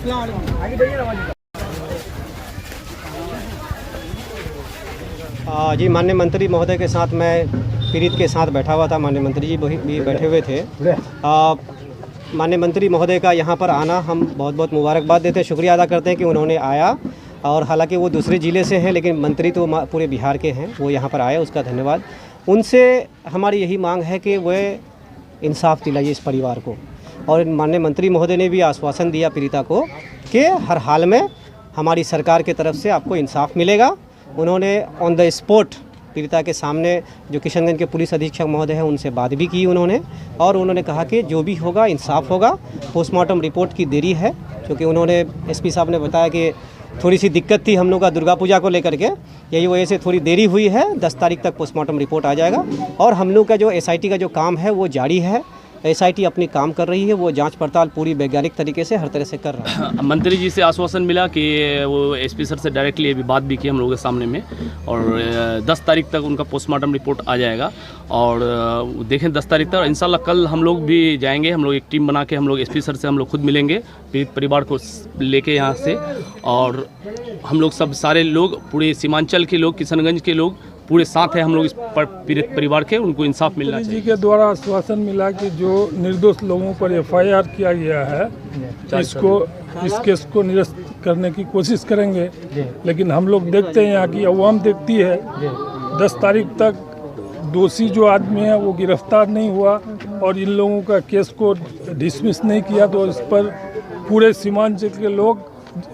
जी, माननीय मंत्री महोदय के साथ मैं पीड़ित के साथ बैठा हुआ था। माननीय मंत्री जी भी बैठे हुए थे। माननीय मंत्री महोदय का यहाँ पर आना हम बहुत बहुत मुबारकबाद देते हैं, शुक्रिया अदा करते हैं कि उन्होंने आया। और हालांकि वो दूसरे ज़िले से हैं, लेकिन मंत्री तो पूरे बिहार के हैं, वो यहाँ पर आए, उसका धन्यवाद। उनसे हमारी यही मांग है कि वह इंसाफ दिलाइए इस परिवार को। और माननीय मंत्री महोदय ने भी आश्वासन दिया पीड़िता को कि हर हाल में हमारी सरकार की तरफ से आपको इंसाफ मिलेगा। उन्होंने ऑन द स्पॉट पीड़िता के सामने जो किशनगंज के पुलिस अधीक्षक महोदय हैं उनसे बात भी की उन्होंने, और उन्होंने कहा कि जो भी होगा इंसाफ होगा। पोस्टमार्टम रिपोर्ट की देरी है, क्योंकि उन्होंने एसपी साहब ने बताया कि थोड़ी सी दिक्कत थी हम लोग का दुर्गा पूजा को लेकर के, यही वजह से थोड़ी देरी हुई है। 10 तारीख तक पोस्टमार्टम रिपोर्ट आ जाएगा। और हम लोग का जो एसआईटी का जो काम है वो जारी है। एसआईटी अपनी काम कर रही है, वो जांच पड़ताल पूरी वैज्ञानिक तरीके से हर तरह से कर रहा है। मंत्री जी से आश्वासन मिला कि वो एसपी सर से डायरेक्टली अभी बात भी की हम लोगों के सामने में, और 10 तारीख तक उनका पोस्टमार्टम रिपोर्ट आ जाएगा। और देखें 10 तारीख तक इंशाल्लाह कल हम लोग भी जाएंगे, हम लोग एक टीम बना के हम लोग एसपी सर से हम लोग खुद मिलेंगे पीड़ित परिवार को लेके यहाँ से। और हम लोग सब सारे लोग, पूरे सीमांचल के लोग, किशनगंज के लोग पूरे साथ हैं हम लोग इस पीड़ित परिवार के, उनको इंसाफ मिलना चाहिए। जी के द्वारा आश्वासन मिला कि जो निर्दोष लोगों पर एफआईआर किया गया है इस केस को निरस्त करने की कोशिश करेंगे। लेकिन हम लोग देखते हैं, यहाँ की अवाम देखती है, 10 तारीख तक दोषी जो आदमी है वो गिरफ्तार नहीं हुआ और इन लोगों का केस को डिसमिस नहीं किया, तो इस पर पूरे सीमांचल के लोग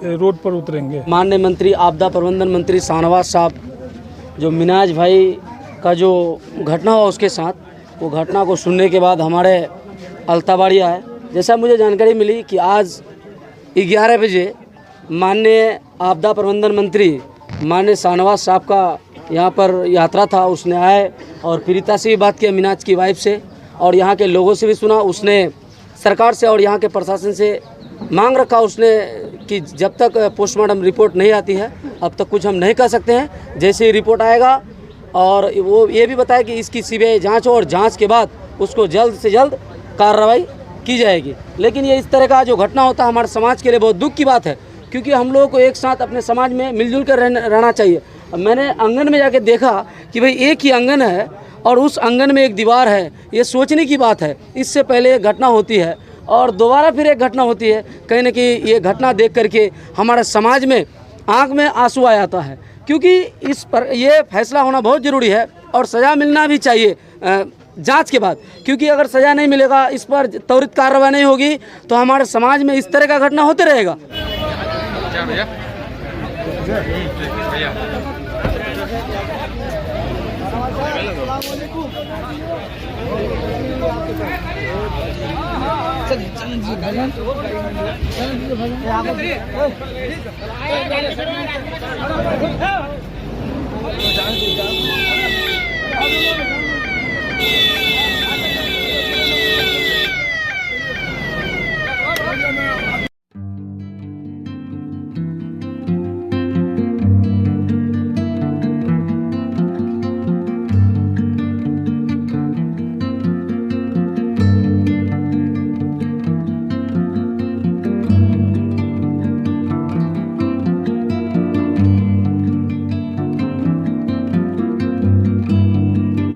रोड पर उतरेंगे। माननीय मंत्री आपदा प्रबंधन मंत्री शाहनवाज साहब, जो मिनाज भाई का जो घटना हुआ उसके साथ, वो घटना को सुनने के बाद हमारे अलताबाड़ी आए। जैसा मुझे जानकारी मिली कि आज 11 बजे माननीय आपदा प्रबंधन मंत्री माननीय शाहनवाज साहब का यहाँ पर यात्रा था, उसने आए और पीड़िता से भी बात किया, मिनाज की वाइफ से, और यहाँ के लोगों से भी सुना। उसने सरकार से और यहाँ के प्रशासन से मांग रखा उसने कि जब तक पोस्टमार्टम रिपोर्ट नहीं आती है अब तक कुछ हम नहीं कर सकते हैं। जैसे ही रिपोर्ट आएगा, और वो ये भी बताया कि इसकी सीबीआई जांच हो और जांच के बाद उसको जल्द से जल्द कार्रवाई की जाएगी। लेकिन ये इस तरह का जो घटना होता है हमारे समाज के लिए बहुत दुख की बात है, क्योंकि हम लोगों को एक साथ अपने समाज में मिलजुल कर रहना चाहिए। मैंने आंगन में जाके देखा कि भाई एक ही आंगन है और उस आंगन में एक दीवार है। ये सोचने की बात है, इससे पहले एक घटना होती है और दोबारा फिर एक घटना होती है। कहीं ना कहीं ये घटना देख करके हमारे समाज में आंख में आंसू आ जाता है, क्योंकि इस पर ये फैसला होना बहुत ज़रूरी है और सज़ा मिलना भी चाहिए जांच के बाद, क्योंकि अगर सज़ा नहीं मिलेगा, इस पर त्वरित कार्रवाई नहीं होगी, तो हमारे समाज में इस तरह का घटना होते रहेगा।